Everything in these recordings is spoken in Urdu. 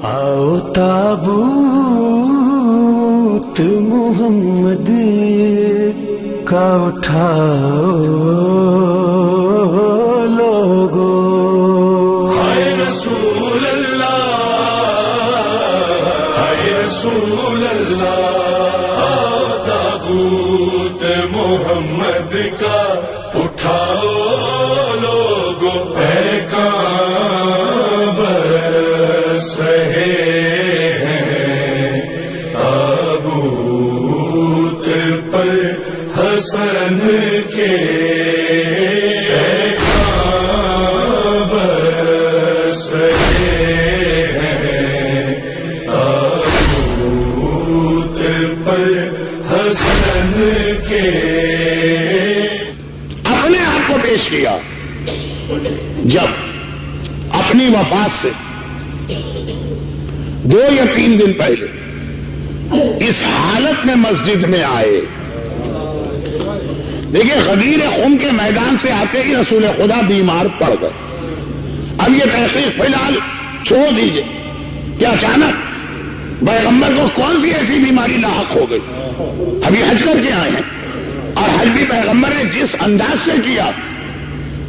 آؤ تابوت محمد کا اٹھاؤ لوگو، ہائے رسول اللہ، ہائے رسول اللہ، آؤ تابوت محمد کا اٹھاؤ لوگو، اے کام برس رہے ہیں تابوت پر حسن کے، اے کام برس رہے ہیں تابوت پر حسن کے۔ اپنے آپ کو پیش کیا جب اپنی وفات سے 2 یا 3 دن پہلے اس حالت میں مسجد میں آئے۔ دیکھیں، غدیر خم کے میدان سے آتے ہی رسول خدا بیمار پڑ گئے۔ اب یہ تحقیق فی الحال چھوڑ دیجئے کہ اچانک پیغمبر کو کون سی ایسی بیماری لاحق ہو گئی۔ ابھی حج کر کے آئے ہیں، اور حج بھی پیغمبر نے جس انداز سے کیا،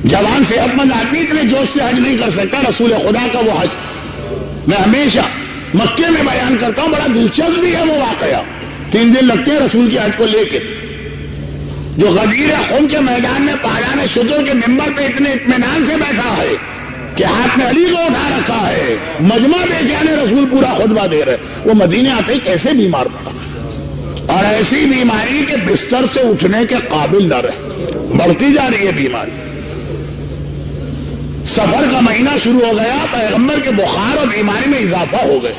جوان صحت مند آدمی اتنے جوش سے حج نہیں کر سکتا۔ رسول خدا کا وہ حج میں ہمیشہ مکے میں بیان کرتا ہوں، بڑا دلچسپ بھی ہے وہ واقعہ۔ 3 دن لگتے ہیں رسول کی حج کو لے کے، جو غدیر خم کے میدان میں پالان شجر کے ممبر پہ اتنے اطمینان سے بیٹھا ہے کہ ہاتھ میں علی کو اٹھا رکھا ہے، مجمع بے جانے رسول پورا خطبہ دے رہے، وہ مدینے آتے ہی کیسے بیمار پڑا، اور ایسی بیماری کے بستر سے اٹھنے کے قابل نہ رہے، بڑھتی جا رہی ہے بیماری۔ سفر کا مہینہ شروع ہو گیا، پیغمبر کے بخار اور بیماری میں اضافہ ہو گئے،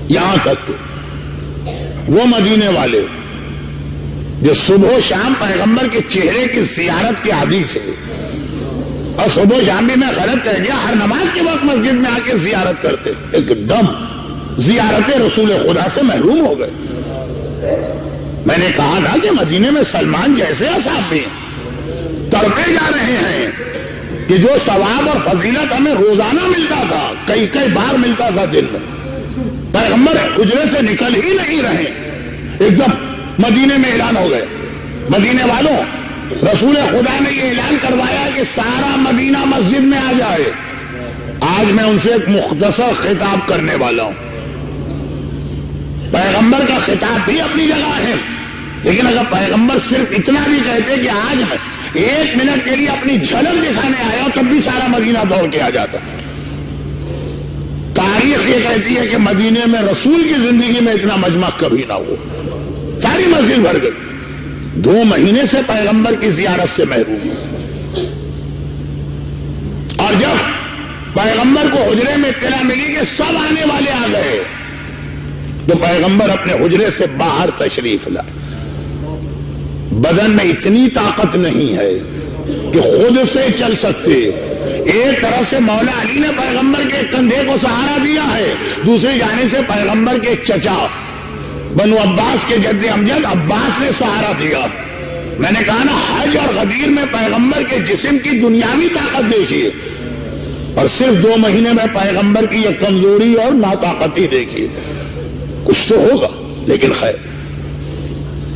یہاں تک کہ وہ مدینے والے جو صبح و شام پیغمبر کے چہرے کی زیارت کے عادی تھے، اور صبح و شام بھی میں غلط کہہ گیا، ہر نماز کے وقت مسجد میں آ کے زیارت کرتے، ایک دم زیارت رسول خدا سے محروم ہو گئے۔ میں نے کہا تھا کہ مدینے میں سلمان جیسے اصحاب بھی ہیں، تڑپے جا رہے ہیں کہ جو ثواب اور فضیلت ہمیں روزانہ ملتا تھا، کئی بار ملتا تھا دن میں، پیغمبر حجرے سے نکل ہی نہیں رہے، ایک دم مدینے میں اعلان ہو گئے۔ مدینے والوں، رسول خدا نے یہ اعلان کروایا کہ سارا مدینہ مسجد میں آ جائے۔ آج میں ان سے ایک مختصر خطاب کرنے والا ہوں۔ پیغمبر کا خطاب بھی اپنی جگہ ہے، لیکن اگر پیغمبر صرف اتنا بھی کہتے کہ آج میں 1 منٹ کے لیے اپنی جھلک دکھانے آیا ہوں، تب بھی سارا مدینہ دوڑ کے آ جاتا۔ تاریخ یہ کہتی ہے کہ مدینے میں رسول کی زندگی میں اتنا مجمع کبھی نہ ہو، ساری مسجد بھر گئی۔ 2 مہینے سے پیغمبر کی زیارت سے محروم، اور جب پیغمبر کو حجرے میں اطلاع ملی کہ سب آنے والے آ گئے، تو پیغمبر اپنے حجرے سے باہر تشریف لائے۔ بدن میں اتنی طاقت نہیں ہے کہ خود سے چل سکتے۔ ایک طرف سے مولا علی نے پیغمبر کے کندھے کو سہارا دیا ہے، دوسری جانب سے پیغمبر کے چچا بنو عباس کے جد امجد عباس نے سہارا دیا۔ میں نے کہا نا، حج اور غدیر میں پیغمبر کے جسم کی دنیاوی طاقت دیکھیے، اور صرف 2 مہینے میں پیغمبر کی یہ کمزوری اور ناطاقتی دیکھیے۔ کچھ تو ہوگا، لیکن خیر۔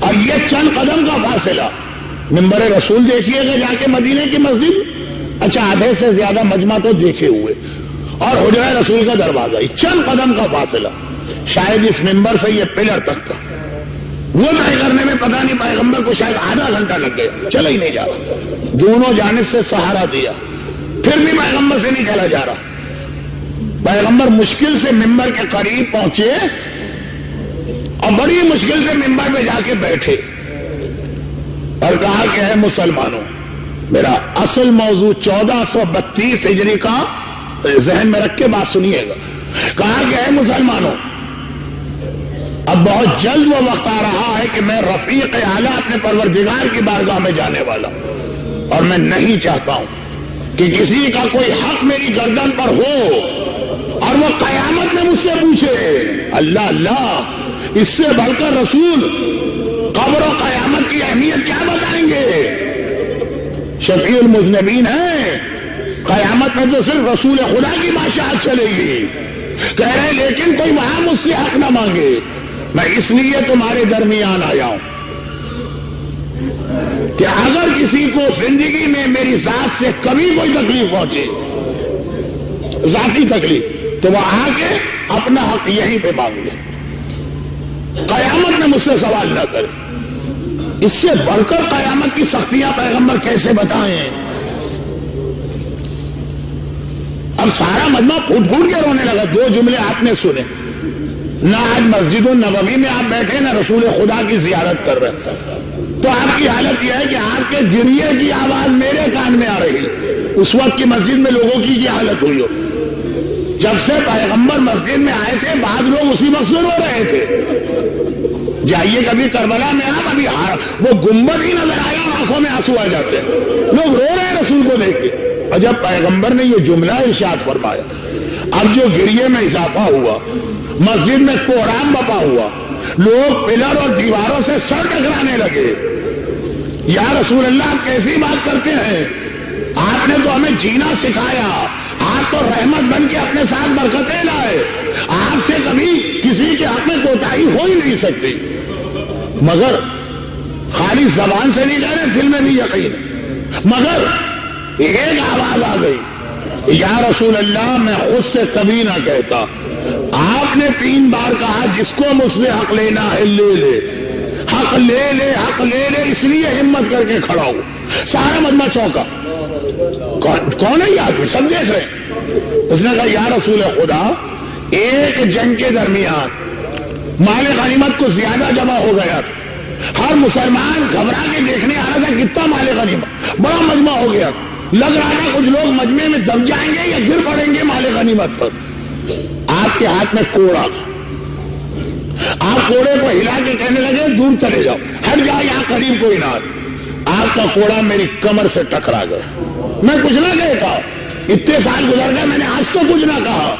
اور یہ چند قدم کا فاصلہ، منبر رسول دیکھیے گا جا کے مدینے کی مسجد، اچھا آدھے سے زیادہ مجمع تو دیکھے ہوئے، اور حجرہ رسول کا دروازہ، چند قدم کا فاصلہ، شاید اس منبر سے یہ پلر تک کا، وہ طے کرنے میں پتہ نہیں پیغمبر کو شاید آدھا گھنٹہ لگ گیا، چلا ہی نہیں جا رہا۔ دونوں جانب سے سہارا دیا، پھر بھی پیغمبر سے نہیں چلا جا رہا۔ پیغمبر مشکل سے منبر کے قریب پہنچے، اور بڑی مشکل سے منبر پہ جا کے بیٹھے، اور کہا کہ اے مسلمانوں، میرا اصل موضوع 1432 ہجری کا ذہن میں رکھ کے بات سنیے گا۔ کہا کہ اے مسلمانوں، اب بہت جلد وہ وقت آ رہا ہے کہ میں رفیق اعلیٰ اپنے پروردگار کی بارگاہ میں جانے والا ہوں، اور میں نہیں چاہتا ہوں کہ کسی کا کوئی حق میری گردن پر ہو اور وہ قیامت میں مجھ سے پوچھے۔ اللہ اللہ، اس سے بڑھ کر رسول قبر و قیامت کی اہمیت کیا بتائیں گے؟ شفیع المذنبین ہے، قیامت میں تو صرف رسول خدا کی بادشاہت چلے گی، کہہ رہے لیکن کوئی وہاں مجھ سے حق نہ مانگے، میں اس لیے تمہارے درمیان آیا ہوں کہ اگر کسی کو زندگی میں میری ذات سے کبھی کوئی تکلیف پہنچے، ذاتی تکلیف، تو وہ آ کے اپنا حق یہیں پہ مانگ لے، قیامت میں مجھ سے سوال نہ کرے۔ اس سے بڑھ کر قیامت کی سختیاں پیغمبر کیسے بتائیں؟ اب سارا مجمع پھوٹ پھوٹ کے رونے لگا۔ دو جملے آپ نے سنے، نہ آج مسجد النبوی میں آپ بیٹھے نہ رسول خدا کی زیارت کر رہے، تو آپ کی حالت یہ ہے کہ آپ کے گریے کی آواز میرے کان میں آ رہی۔ اس وقت کی مسجد میں لوگوں کی کیا حالت ہوئی ہو؟ جب سے پیغمبر مسجد میں آئے تھے بعض لوگ اسی وقت سے رو رہے تھے۔ جائیے کبھی کربلا میں آپ، ابھی وہ گنبد ہی نظر آیا اور آنکھوں میں آنسو آ جاتے ہیں، لوگ رو رہے ہیں رسول کو دیکھ کے۔ اور جب پیغمبر نے یہ جملہ ارشاد فرمایا، اب جو گریے میں اضافہ ہوا، مسجد میں کوہرام بپا ہوا، لوگ پلر اور دیواروں سے سر ٹکرانے لگے۔ یا رسول اللہ آپ کیسی بات کرتے ہیں؟ آپ نے تو ہمیں جینا سکھایا، آپ تو رحمت بن کے اپنے ساتھ برکتیں لائے، آپ سے کبھی کسی کے حق میں کوتاہی ہو ہی نہیں سکتی، مگر خالی زبان سے نہیں کہہ رہے، دل میں بھی یقین ہے۔ مگر ایک آواز آ گئی، یا رسول اللہ میں خود سے کبھی نہ کہتا، آپ نے 3 بار کہا جس کو مجھ سے حق لینا ہے لے لے، حق لے لے، حق لے لے، اس لیے ہمت کر کے کھڑا ہو۔ سارا مجمع چونکا، کون ہے یہ آدمی؟ سب دیکھ رہے ہیں۔ اس نے کہا یا رسول خدا، ایک جنگ کے درمیان مال غنیمت کو زیادہ جمع ہو گیا تھا، ہر مسلمان گھبرا کے دیکھنے آ رہا تھا کتنا مال غنیمت، بڑا مجمع ہو گیا، لگ رہا تھا کچھ لوگ مجمع میں دب جائیں گے یا گر پڑیں گے مال غنیمت پر۔ آپ کے ہاتھ میں کوڑا تھا، آپ کوڑے کو ہلا کے کہنے لگے دور چلے جاؤ، ہٹ جاؤ، یہاں قریب کوئی نہ۔ آپ کا کوڑا میری کمر سے ٹکرا گیا، میں کچھ نہ کہتا، اتنے سال گزر گئے میں نے آج تو کچھ نہ کہا،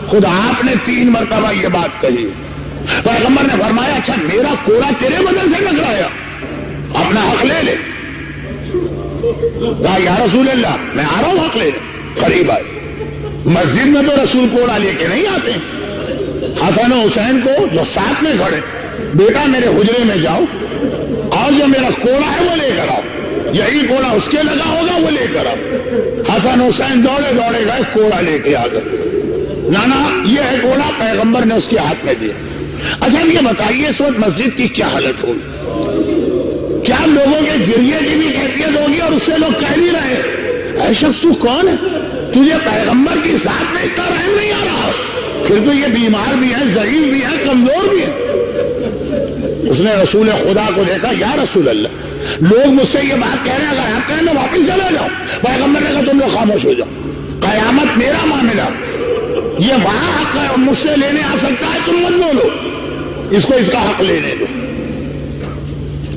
خود آپ نے 3 مرتبہ یہ بات کہی۔ پیغمبر نے فرمایا اچھا میرا کوڑا تیرے بدن سے ٹکرایا، اپنا حق لے لے۔ کہا یا رسول اللہ میں آ رہا ہوں حق لے لے۔ قریب آئے، مسجد میں تو رسول کوڑا لے کے نہیں آتے، حسن و حسین کو جو ساتھ میں کھڑے، بیٹا میرے حجرے میں جاؤ اور جو میرا کوڑا ہے وہ لے کر آؤ، یہی کوڑا اس کے لگا ہوگا وہ لے کر آؤ۔ حسن حسین دوڑے دوڑے گئے، کوڑا لے کے آ گئے۔ نانا یہ ہے کوڑا، پیغمبر نے اس کے ہاتھ میں دیا۔ اچھا یہ بتائیے اس وقت مسجد کی کیا حالت ہوگی؟ کیا لوگوں کے گریے کی بھی کیفیت ہوگی اور اس سے لوگ کہہ نہیں رہے اے شخص تو کون ہے، تجھے پیغمبر کی ذات میں اتنا رحم نہیں آ رہا، پھر تو یہ بیمار بھی ہے، ضعیف بھی ہے، کمزور بھی ہے۔ اس نے رسول خدا کو دیکھا، یا رسول اللہ لوگ مجھ سے یہ بات کہہ رہے ہیں، اگر آپ کہیں میں واپس چلا جاؤں۔ پیغمبر نے کہا تم لوگ خاموش ہو جاؤ، قیامت میرا معاملہ، یہ وہاں حق مجھ سے لینے آ سکتا ہے، تم مت بولو، اس کو اس کا حق لینے دو۔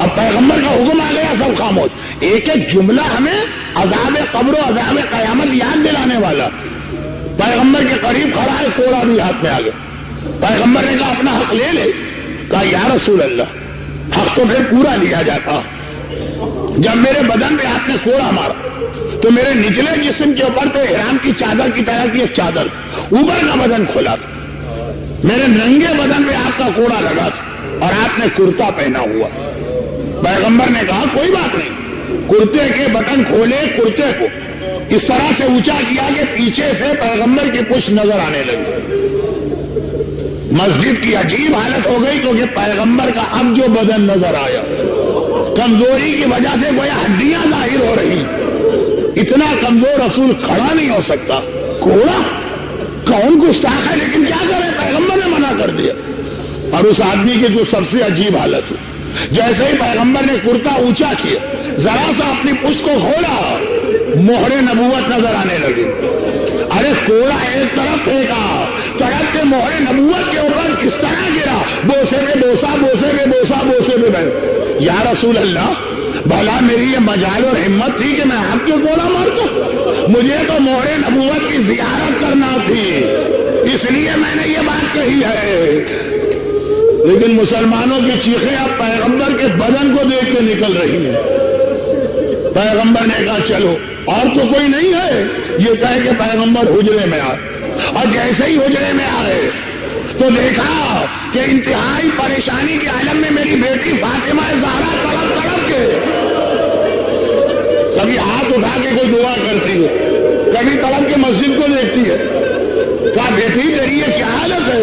اب پیغمبر کا حکم آ گیا، سب خاموش۔ ایک ایک جملہ ہمیں عذاب قبر و عذاب قیامت یاد دلانے والا۔ پیغمبر کے قریب کھڑا ہے، کوڑا بھی ہاتھ میں آ گیا۔ پیغمبر نے کہا اپنا حق لے لے۔ کہا یا رسول اللہ حق تو پھر پورا لیا جاتا، جب میرے بدن پہ آپ نے کوڑا مارا تو میرے نچلے جسم کے اوپر تو احرام کی چادر کی طرح کی ایک چادر، اوپر کا بدن کھلا تھا، میرے ننگے بدن پہ آپ کا کوڑا لگا تھا اور آپ نے کرتا پہنا ہوا۔ پیغمبر نے کہا کوئی بات نہیں، کرتے کے بٹن کھولے، کرتے کو اس طرح سے اونچا کیا کہ پیچھے سے پیغمبر کی پشت نظر آنے لگی۔ مسجد کی عجیب حالت ہو گئی کیونکہ پیغمبر کا اب جو بدن نظر آیا، کمزوری کی وجہ سے گویا ہڈیاں ظاہر ہو رہی، اتنا کمزور رسول کھڑا نہیں ہو سکتا۔ کوڑا کون گستاخ ہے، لیکن کیا کرے، پیغمبر نے منع کر دیا۔ اور اس آدمی کی جو سب سے عجیب حالت ہوئی، جیسے ہی پیغمبر نے کرتا اونچا کیا، ذرا سا اپنی پشت کو کھولا، مہر نبوت نظر آنے لگی۔ ارے کوڑا ایک طرف پھینکا، طرف کے مہر نبوت کے اوپر کس طرح گرا، بوسے پہ بوسا، بوسے پہ بوسا، بوسے پہ بوسا۔ یا رسول اللہ بھلا میری یہ مجال اور ہمت تھی کہ میں آپ کے کوڑا مارتا، مجھے تو مہر نبوت کی زیارت کرنا تھی، اس لیے میں نے یہ بات کہی ہے۔ لیکن مسلمانوں کی چیخیں اب پیغمبر کے بدن کو دیکھ کے نکل رہی ہیں۔ پیغمبر نے کہا چلو، اور تو کوئی نہیں ہے، یہ کہہ کہ پیغمبر حجرے میں آئے، اور جیسے ہی حجرے میں آئے تو دیکھا کہ انتہائی پریشانی کے عالم میں میری بیٹی فاطمہ زہرا تڑپ تڑپ کے کبھی ہاتھ اٹھا کے کوئی دعا کرتی ہے، کبھی تڑپ کے مسجد کو دیکھتی ہے. کہا بیٹی تیری یہ کیا حالت ہے؟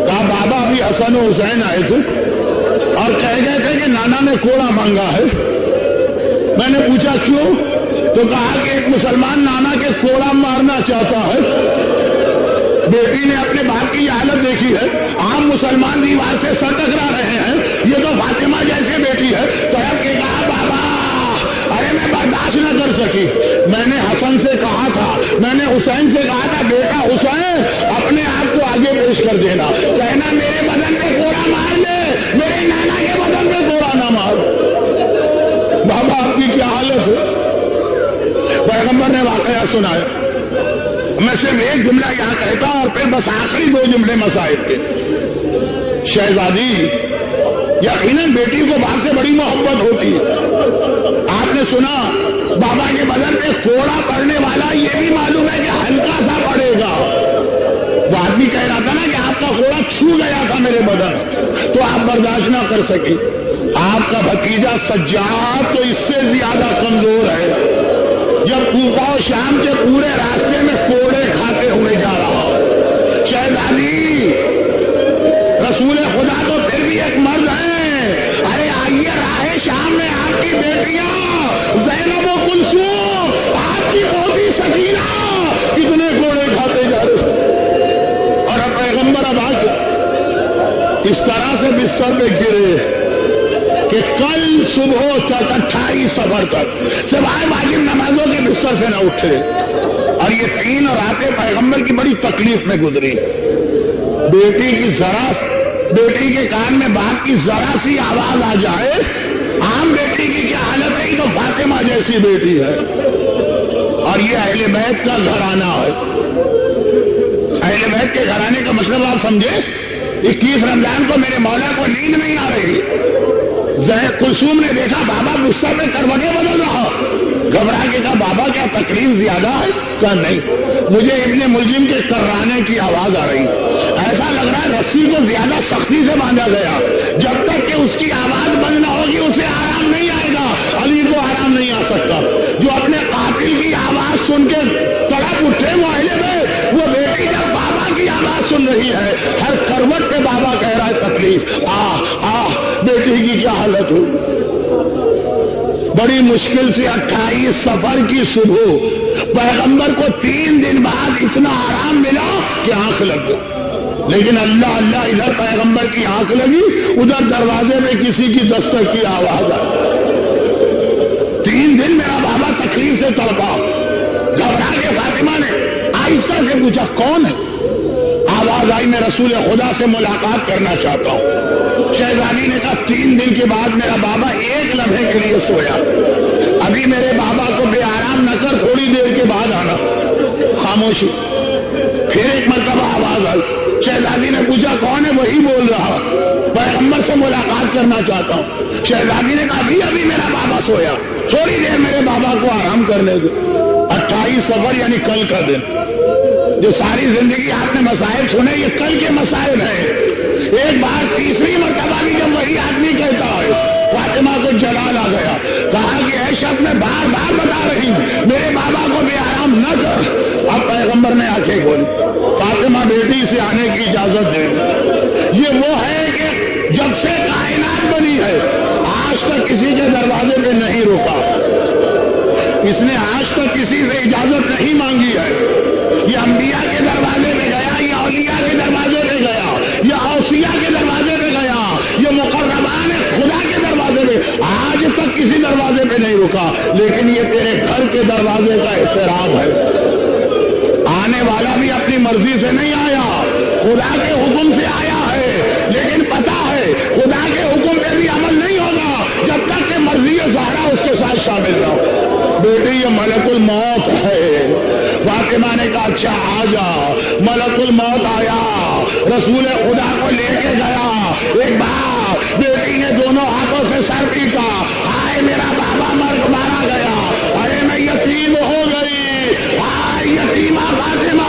کہا بابا ابھی حسن و حسین آئے تھے اور کہہ گئے تھے کہ نانا نے کوڑا مانگا ہے. میں نے پوچھا کیوں؟ تو کہا کہ ایک مسلمان نانا کے کوڑا مارنا چاہتا ہے. بیٹی نے اپنے باپ کی یہ حالت دیکھی ہے. عام مسلمان دیوار سے سر ٹکرا رہے ہیں، یہ تو فاطمہ جیسے بیٹی ہے. تڑپ کے کہا بابا ارے میں برداشت نہ کر سکی. میں نے حسن سے کہا تھا، میں نے حسین سے کہا تھا بیٹا حسین اپنے آپ کو آگے پیش کر دینا، کہنا میرے بدن پہ کوڑا مار لے، میرے نانا کے بدن پہ کوڑا نہ مار. بابا آپ کی کیا حالت ہے؟ پیغمبر نے واقعہ سنایا. میں صرف ایک جملہ یہاں کہتا ہوں اور پھر بس آخری 2 جملے مصائب کے. شہزادی یقیناً بیٹی کو باپ سے بڑی محبت ہوتی ہے. آپ نے سنا بابا کے بدن پہ کوڑا پڑنے والا، یہ بھی معلوم ہے کہ ہلکا سا پڑے گا. وہ آدمی کہہ رہا تھا نا کہ آپ کا کوڑا چھو گیا تھا میرے بدن، تو آپ برداشت نہ کر سکی. آپ کا بھتیجا سجاد تو اس سے زیادہ کمزور ہے. جب کوفہ و شام کے پورے راستے میں کوڑے کھاتے ہوئے جا رہا. شہزادی رسول خدا تو پھر بھی ایک مرد ہیں. ارے آئیے راہ شام میں آپ کی بیٹیاں زینب و کلثوم، آپ کی پوتی سکینہ کتنے کوڑے کھاتے جا رہے. اور اب پیغمبر اب آ کے اس طرح سے بستر پہ گرے کہ کل صبح تک 28 صفر تک سوائے واجب نمازوں کے بستر سے نہ اٹھے. اور یہ 3 راتیں پیغمبر کی بڑی تکلیف میں گزری. بیٹی کے کان میں باپ کی ذرا سی آواز آ جائے. عام بیٹی کی کیا حالت ہے؟ یہ تو فاطمہ جیسی بیٹی ہے. اور یہ اہل بیت کا گھرانہ ہے. اہل بیت کے گھرانے کا مطلب آپ سمجھے. 21 رمضان کو میرے مولا کو نیند نہیں آ رہی. کلثوم نے دیکھا بابا بستر میں کروٹیں بدل رہا. گھبرا کے کہا بابا کیا تکلیف زیادہ ہے؟ کہا نہیں، مجھے ابن ملجم کے کرانے کی آواز آ رہی. ایسا لگ رہا ہے رسی کو زیادہ سختی سے باندھا گیا. جب تک کہ اس کی آواز بند نہ ہوگی اسے آرام نہیں آئے گا. علی کو آرام نہیں آ سکتا. جو اپنے قاتل کی آواز سن کے تڑپ اٹھے وہ اہل بیت، وہ بیٹی جب بابا کی آواز سن رہی ہے، ہر کروٹ پہ بابا کہہ رہا ہے تکلیف. بیٹی کی کیا حالت ہو. بڑی مشکل سے 28 صفر کی صبح پیغمبر کو 3 دن بعد اتنا آرام ملا کہ آنکھ لگ گئی. لیکن اللہ اللہ ادھر پیغمبر کی آنکھ لگی، ادھر دروازے میں کسی کی دستک کی آواز آئی. 3 دن میرا بابا تکلیف سے تڑپا. گھبرا کے فاطمہ نے آہستہ سے پوچھا کون ہے؟ آواز آئی میں رسول خدا سے ملاقات کرنا چاہتا ہوں. شہزادی نے کہا 3 دن کے بعد میرا بابا ایک لمحے کے لیے سویا. ابھی میرے بابا کو بے آرام نہ کر، تھوڑی دیر کے بعد آنا. خاموشی. پھر ایک مرتبہ آواز آئی. شہزادی نے پوچھا کون ہے؟ وہی بول رہا پیغمبر سے ملاقات کرنا چاہتا ہوں. شہزادی نے کہا ابھی میرا بابا سویا، تھوڑی دیر میرے بابا کو آرام کرنے دو. 28 صفر یعنی کل کا دن. جو ساری زندگی آپ نے مسائل سنے یہ کل کے مسائل ہیں. ایک بار تیسری مرتبہ بھی جب وہی آدمی کہتا ہے، فاطمہ کو جلال آ گیا. کہا کہ اے شخص میں بار بار بتا رہی ہوں میرے بابا کو بے آرام نہ کر. اب پیغمبر نے آنکھیں کھولی. فاطمہ بیٹی سے آنے کی اجازت دے. یہ وہ ہے کہ جب سے کائنات بنی ہے آج تک کسی کے دروازے پہ نہیں روکا. اس نے آج تک کسی سے اجازت نہیں مانگی ہے. یہ انبیاء کے دروازے پہ گیا، یہ اولیاء کے دروازے پہ گیا، یہ اوصیاء کے دروازے پہ گیا، یہ مقربان خدا کے دروازے پہ. آج تک کسی دروازے پہ نہیں رکا. لیکن یہ تیرے گھر کے دروازے کا احترام ہے. آنے والا بھی اپنی مرضی سے نہیں آیا، خدا کے حکم سے آیا ہے. لیکن پتا ہے خدا کے حکم پہ بھی عمل نہیں ہوگا جب تک کہ مرضی زہرا اس کے ساتھ شامل نہ ہو. بیٹی یہ ملک الموت ہے. فاطمہ نے کہا اچھا آ جا. ملک الموت آیا، رسول خدا کو لے کے گیا. ایک بار بیٹی نے دونوں ہاتھوں سے سر پیٹا. ہائے میرا بابا مارا گیا، ارے میں یتیم ہو گئی. ہائے یتیمہ فاطمہ.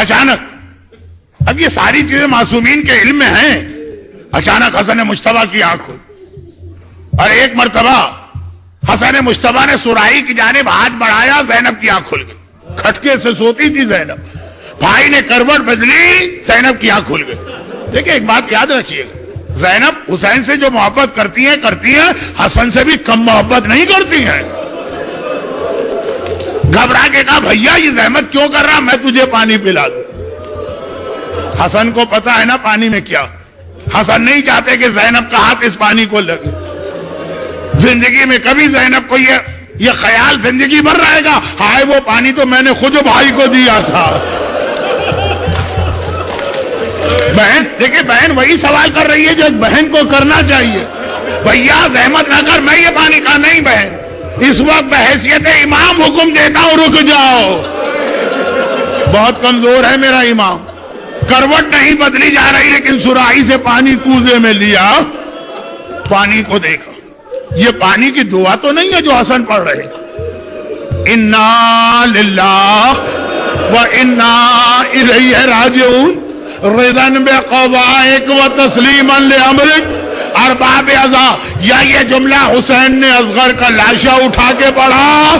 اچانک، اب یہ ساری چیزیں معصومین کے علم میں ہیں، اچانک حسن مجتبیٰ کی آنکھ کھلی، اور ایک مرتبہ حسن مجتبیٰ نے سرائی کی جانب ہاتھ بڑھایا، زینب کی آنکھ کھل گئی، کھٹکے سے سوتی تھی زینب، بھائی نے کروٹ بدلی، زینب کی آنکھ کھل گئی۔ دیکھیں ایک بات یاد رکھیے گا، زینب حسین سے جو محبت کرتی ہیں، حسن سے بھی کم محبت نہیں کرتی ہیں۔ گھبرا کے کہا بھیا یہ زحمت کیوں کر رہا، میں تجھے پانی پلا دوں۔ حسن کو پتا ہے نا پانی میں کیا، حسن نہیں چاہتے کہ زینب کا ہاتھ اس پانی کو لگے۔ زندگی میں کبھی زینب کو یہ خیال زندگی بھر رہے گا، ہائے وہ پانی تو میں نے خود بھائی کو دیا تھا۔ بہن دیکھیں، بہن وہی سوال کر رہی ہے جو ایک بہن کو کرنا چاہیے، بھیا زحمت نہ کر، میں یہ پانی کا نہیں بہن، اس وقت بحیثیت امام حکم دیتا ہوں رک جاؤ، بہت کمزور ہے میرا امام، کروٹ نہیں بدلی جا رہی لیکن سراہی سے پانی کوزے میں لیا، پانی کو دیکھا، یہ پانی کی دعا تو نہیں ہے جو حسن پڑھ رہے، انا للہ و انا الیہ راجعون رضاً بقضائک و تسلیما لامرک ارباب ازا، یا یہ جملہ حسین نے اصغر کا لاشا اٹھا کے پڑھا،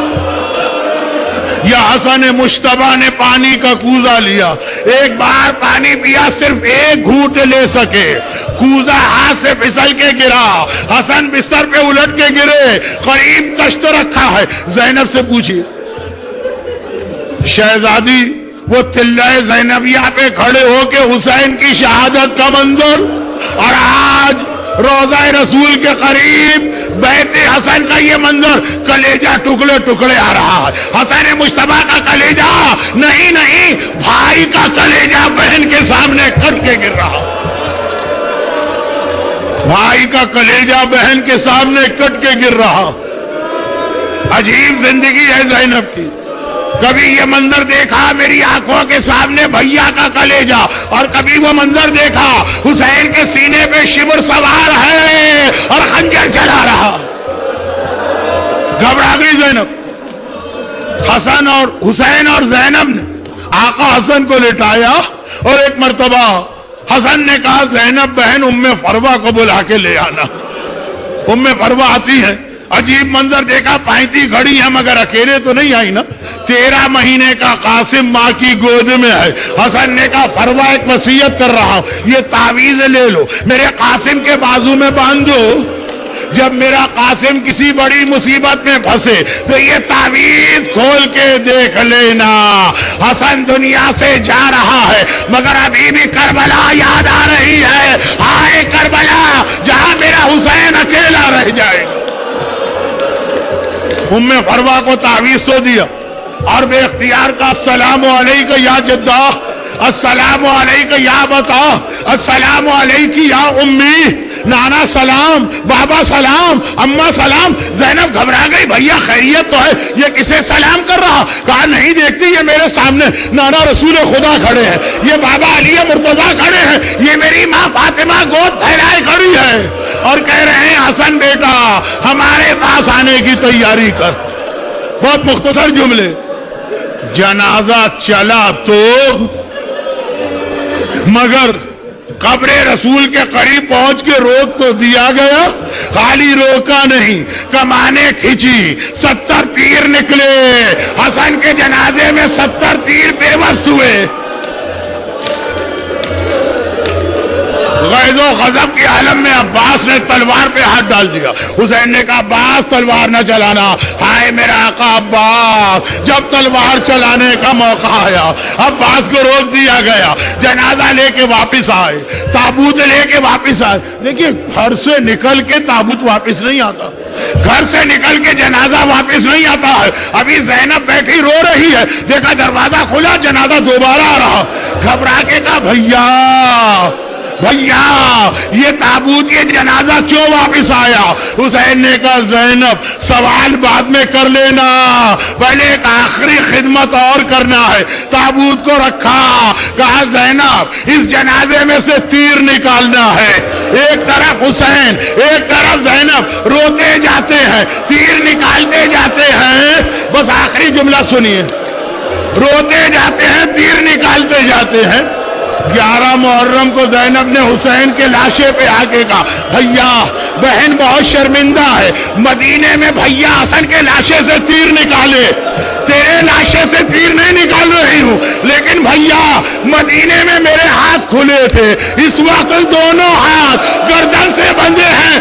یا حسن مجتبیٰ نے پانی کا کوزہ لیا، ایک بار پانی پیا، صرف ایک گھونٹ لے سکے، کوزہ ہاتھ سے پھسل کے گرا، حسن بستر پہ الٹ کے گرے، قریب تشت رکھا ہے، زینب سے پوچھی، شہزادی وہ تلہ زینبیہ پہ کھڑے ہو کے حسین کی شہادت کا منظر، اور آج روضہ رسول کے قریب بیت حسن کا یہ منظر، کلیجہ ٹکڑے ٹکڑے آ رہا ہے، حسن مجتبیٰ کا کلیجہ نہیں، بھائی کا کلیجہ بہن کے سامنے کٹ کے گر رہا، بھائی کا کلیجہ بہن کے سامنے کٹ کے گر رہا۔ عجیب زندگی ہے زینب کی، کبھی یہ منظر دیکھا میری آنکھوں کے سامنے بھیا کا کلیجہ، اور کبھی وہ منظر دیکھا حسین کے سینے پہ شبر سوار ہے اور خنجر چلا رہا، گھبرا گئی زینب۔ حسن اور حسین اور زینب نے آقا حسن کو لٹایا، اور ایک مرتبہ حسن نے کہا زینب بہن ام فروہ کو بلا کے لے آنا، ام فروہ آتی ہے، عجیب منظر دیکھا، 35 گھڑی ہیں مگر اکیلے تو نہیں آئی نا، 13 مہینے کا قاسم ماں کی گود میں ہے۔ حسن نے کہا فروہ ایک وصیت کر رہا ہوں، یہ تعویذ لے لو، میرے قاسم کے بازو میں باندھ دو، جب میرا قاسم کسی بڑی مصیبت میں پھنسے تو یہ تعویذ کھول کے دیکھ لینا۔ حسن دنیا سے جا رہا ہے مگر ابھی بھی کربلا یاد آ رہی ہے، ہائے کربلا جہاں میرا حسین اکیلا رہ جائے۔ ام فروہ کو تعویذ تو دیا، اور بے اختیار کا السلام علیکہ یا جدہ، السلام علیکہ یا بتا، السلام علیکہ یا امی، نانا سلام، بابا سلام، اماں سلام۔ زینب گھبرا گئی، بھیا خیریت تو ہے، یہ کسے سلام کر رہا؟ کہا نہیں دیکھتی یہ میرے سامنے نانا رسول خدا کھڑے ہیں، یہ بابا علی مرتضیٰ کھڑے ہیں، یہ میری ماں فاطمہ گود پھیلائے کھڑی ہے، اور کہہ رہے ہیں حسن بیٹا ہمارے پاس آنے کی تیاری کر۔ بہت مختصر جملے، جنازہ چلا تو مگر قبر رسول کے قریب پہنچ کے روک تو دیا گیا، خالی روکا نہیں، کمانے کھینچی، 70 تیر نکلے، حسن کے جنازے میں 70 تیر بے بس ہوئے۔ غیظ و غضب کے عالم میں عباس نے تلوار پہ ہاتھ ڈال دیا، حسین نے کہا عباس تلوار نہ چلانا، ہائے میرا آقا عباس۔ جب تلوار چلانے کا موقع آیا عباس کو روک دیا گیا، جنازہ لے کے واپس آئے، تابوت لے کے واپس آئے۔ دیکھیے گھر سے نکل کے تابوت واپس نہیں آتا، گھر سے نکل کے جنازہ واپس نہیں آتا ہے۔ ابھی زینب بیٹھی رو رہی ہے، دیکھا دروازہ کھلا، جنازہ دوبارہ آ رہا، گھبرا کے کہا بھیا یہ تابوت یہ جنازہ کیوں واپس آیا؟ حسین نے کہا زینب سوال بعد میں کر لینا، پہلے ایک آخری خدمت اور کرنا ہے۔ تابوت کو رکھا، کہا زینب اس جنازے میں سے تیر نکالنا ہے۔ ایک طرف حسین ایک طرف زینب روتے جاتے ہیں، تیر نکالتے جاتے ہیں۔ بس آخری جملہ سنیے، روتے جاتے ہیں، تیر نکالتے جاتے ہیں۔ 11 محرم کو زینب نے حسین کے لاشے پہ آ کے کہا بھیا بہن بہت شرمندہ ہے، مدینے میں بھیا حسن کے لاشے سے تیر نکالے، تیرے لاشے سے تیر نہیں نکال رہی ہوں، لیکن بھیا مدینے میں میرے ہاتھ کھلے تھے، اس وقت دونوں ہاتھ گردن سے بندھے ہیں،